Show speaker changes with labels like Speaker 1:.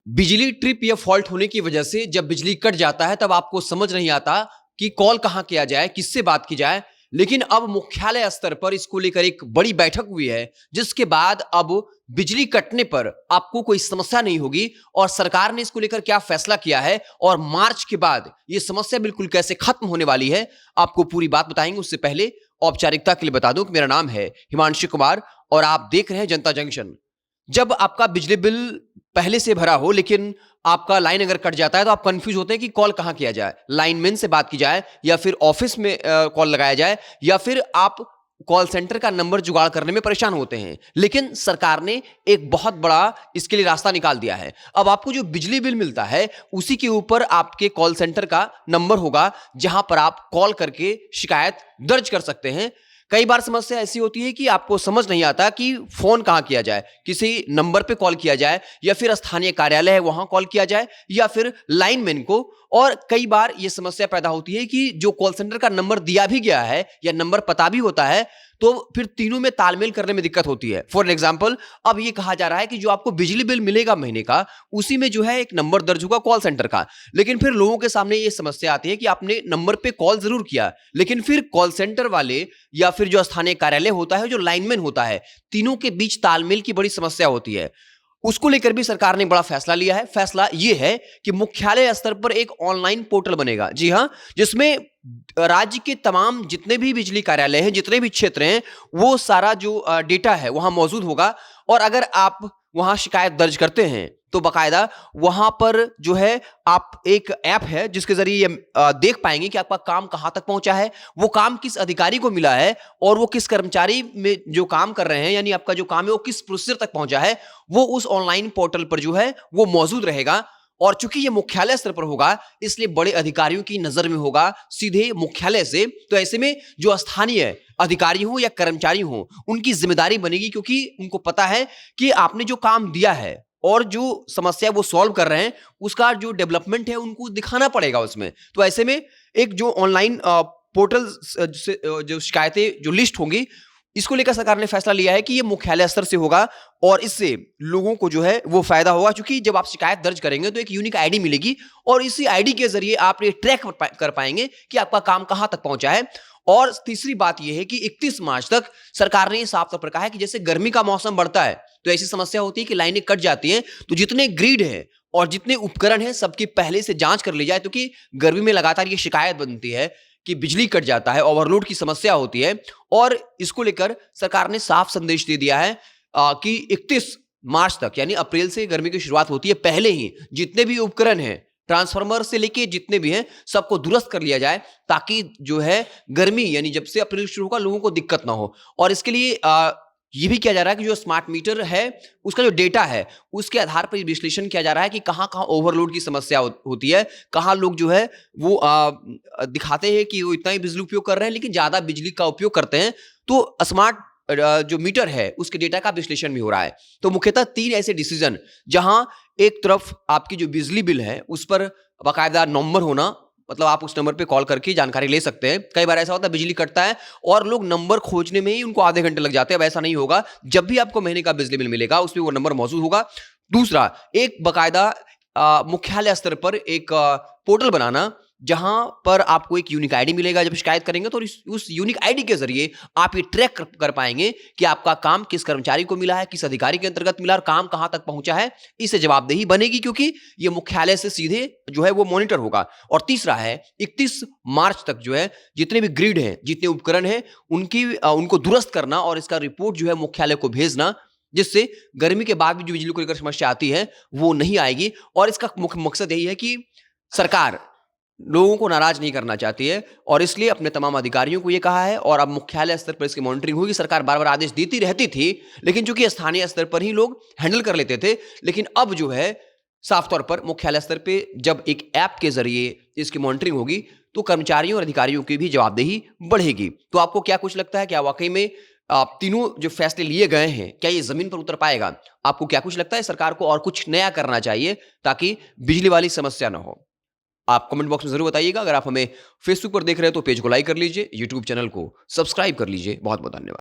Speaker 1: बिजली ट्रिप या फॉल्ट होने की वजह से जब बिजली कट जाता है तब आपको समझ नहीं आता कि कॉल कहां किया जाए, किससे बात की जाए। लेकिन अब मुख्यालय स्तर पर इसको लेकर एक बड़ी बैठक हुई है, जिसके बाद अब बिजली कटने पर आपको कोई समस्या नहीं होगी और सरकार ने इसको लेकर क्या फैसला किया है और मार्च के बाद ये समस्या बिल्कुल कैसे खत्म होने वाली है, आपको पूरी बात बताएंगे। उससे पहले औपचारिकता के लिए बता दूं कि मेरा नाम है हिमांशु कुमार और आप देख रहे हैं जनता जंक्शन। जब आपका बिजली बिल पहले से भरा हो लेकिन आपका लाइन अगर कट जाता है तो आप कंफ्यूज होते हैं कि कॉल कहां किया जाए, लाइनमैन से बात की जाए या फिर ऑफिस में कॉल लगाया जाए या फिर आप कॉल सेंटर का नंबर जुगाड़ करने में परेशान होते हैं। लेकिन सरकार ने एक बहुत बड़ा इसके लिए रास्ता निकाल दिया है। अब आपको जो बिजली बिल मिलता है उसी के ऊपर आपके कॉल सेंटर का नंबर होगा, जहां पर आप कॉल करके शिकायत दर्ज कर सकते हैं। कई बार समस्या ऐसी होती है कि आपको समझ नहीं आता कि फोन कहां किया जाए, किसी नंबर पे कॉल किया जाए या फिर स्थानीय कार्यालय है वहां कॉल किया जाए या फिर लाइनमैन को। और कई बार यह समस्या पैदा होती है कि जो कॉल सेंटर का नंबर दिया भी गया है या नंबर पता भी होता है तो फिर तीनों में तालमेल करने में दिक्कत होती है। फॉर एग्जाम्पल, अब यह कहा जा रहा है कि जो आपको बिजली बिल मिलेगा महीने का, उसी में जो है एक नंबर दर्ज होगा कॉल सेंटर का। लेकिन फिर लोगों के सामने यह समस्या आती है कि आपने नंबर पे कॉल जरूर किया, लेकिन फिर कॉल सेंटर वाले या फिर जो स्थानीय कार्यालय होता है, जो लाइनमैन होता है, तीनों के बीच तालमेल की बड़ी समस्या होती है। उसको लेकर भी सरकार ने बड़ा फैसला लिया है। फैसला यह है कि मुख्यालय स्तर पर एक ऑनलाइन पोर्टल बनेगा, जी हां, जिसमें राज्य के तमाम जितने भी बिजली कार्यालय हैं, जितने भी क्षेत्र हैं, वो सारा जो डेटा है वहां मौजूद होगा। और अगर आप वहां शिकायत दर्ज करते हैं तो बकायदा वहां पर जो है आप एक ऐप है जिसके जरिए देख पाएंगे कि आपका काम कहां तक पहुंचा है, वो काम किस अधिकारी को मिला है और वो किस कर्मचारी में जो काम कर रहे हैं, यानी आपका जो काम है वो किस प्रोसीजर तक पहुंचा है, वो उस ऑनलाइन पोर्टल पर जो है वो मौजूद रहेगा। और चूंकि ये मुख्यालय स्तर पर होगा इसलिए बड़े अधिकारियों की नजर में होगा सीधे मुख्यालय से। तो ऐसे में जो स्थानीय अधिकारी हो या कर्मचारी हो, उनकी जिम्मेदारी बनेगी, क्योंकि उनको पता है कि आपने जो काम दिया है और जो समस्या वो सॉल्व कर रहे हैं उसका जो डेवलपमेंट है उनको दिखाना पड़ेगा उसमें। तो ऐसे में एक जो ऑनलाइन पोर्टल से जो शिकायतें जो लिस्ट होंगी, इसको लेकर सरकार ने फैसला लिया है कि ये मुख्यालय स्तर से होगा और इससे लोगों को जो है वो फायदा होगा। क्योंकि जब आप शिकायत दर्ज करेंगे तो एक यूनिक आईडी मिलेगी और इसी आईडी के जरिए आप ये ट्रैक कर पाएंगे कि आपका काम कहां तक पहुंचा है। और तीसरी बात यह है कि 31 मार्च तक सरकार ने साफ तौर पर कहा है कि जैसे गर्मी का मौसम बढ़ता है तो ऐसी समस्या होती है कि लाइनें कट जाती हैं, तो जितने ग्रिड हैं और जितने उपकरण हैं सबकी पहले से जांच कर ली जाए। क्योंकि गर्मी में लगातार ये शिकायत बनती है कि बिजली कट जाता है, ओवरलोड की समस्या होती है। और इसको लेकर सरकार ने साफ संदेश दे दिया है कि 31 मार्च तक, यानी अप्रैल से गर्मी की शुरुआत होती है, पहले ही जितने भी उपकरण हैं, ट्रांसफार्मर से लेके जितने भी हैं, सबको दुरुस्त कर लिया जाए, ताकि जो है गर्मी यानी जब से अप्रैल शुरू होगा लोगों को दिक्कत ना हो। और इसके लिए ये भी किया जा रहा है कि जो स्मार्ट मीटर है उसका जो डेटा है उसके आधार पर विश्लेषण किया जा रहा है कि कहां कहां ओवरलोड की समस्या होती है, कहां लोग जो है वो दिखाते हैं कि वो इतना ही बिजली उपयोग कर रहे हैं लेकिन ज्यादा बिजली का उपयोग करते हैं। तो स्मार्ट जो मीटर है उसके डेटा का विश्लेषण भी हो रहा है। तो मुख्यतः 3 ऐसे डिसीजन, जहां एक तरफ आपकी जो बिजली बिल है उस पर बाकायदा नंबर होना, मतलब आप उस नंबर पे कॉल करके जानकारी ले सकते हैं। कई बार ऐसा होता है बिजली कटता है और लोग नंबर खोजने में ही उनको आधे घंटे लग जाते हैं। अब ऐसा नहीं होगा, जब भी आपको महीने का बिजली बिल मिलेगा उसमें वो नंबर मौजूद होगा। दूसरा, एक बाकायदा मुख्यालय स्तर पर एक पोर्टल बनाना, जहां पर आपको एक यूनिक आईडी मिलेगा जब शिकायत करेंगे, तो उस यूनिक आईडी के जरिए आप ये ट्रैक कर पाएंगे कि आपका काम किस कर्मचारी को मिला है, किस अधिकारी के अंतर्गत मिला और काम कहां तक पहुंचा है। इससे जवाबदेही बनेगी क्योंकि ये मुख्यालय से सीधे जो है वो मॉनिटर होगा। और तीसरा है 31 मार्च तक जो है जितने भी ग्रिड हैं, जितने उपकरण हैं, उनको दुरुस्त करना और इसका रिपोर्ट जो है मुख्यालय को भेजना, जिससे गर्मी के बाद भी जो बिजली को लेकर समस्या आती है वो नहीं आएगी। और इसका मुख्य मकसद यही है कि सरकार लोगों को नाराज नहीं करना चाहती है और इसलिए अपने तमाम अधिकारियों को यह कहा है। और अब मुख्यालय स्तर पर इसकी मॉनिटरिंग होगी। सरकार बार बार आदेश देती रहती थी, लेकिन चूंकि स्थानीय स्तर पर ही लोग हैंडल कर लेते थे, लेकिन अब जो है साफ तौर पर मुख्यालय स्तर पे जब एक ऐप के जरिए इसकी मॉनिटरिंग होगी तो कर्मचारियों और अधिकारियों की भी जवाबदेही बढ़ेगी। तो आपको क्या कुछ लगता है, क्या वाकई में तीनों जो फैसले लिए गए हैं क्या ये जमीन पर उतर पाएगा? आपको क्या कुछ लगता है सरकार को और कुछ नया करना चाहिए ताकि बिजली वाली समस्या ना हो? आप कमेंट बॉक्स में जरूर बताइएगा। अगर आप हमें फेसबुक पर देख रहे हैं तो पेज को लाइक कर लीजिए, यूट्यूब चैनल को सब्सक्राइब कर लीजिए। बहुत बहुत धन्यवाद।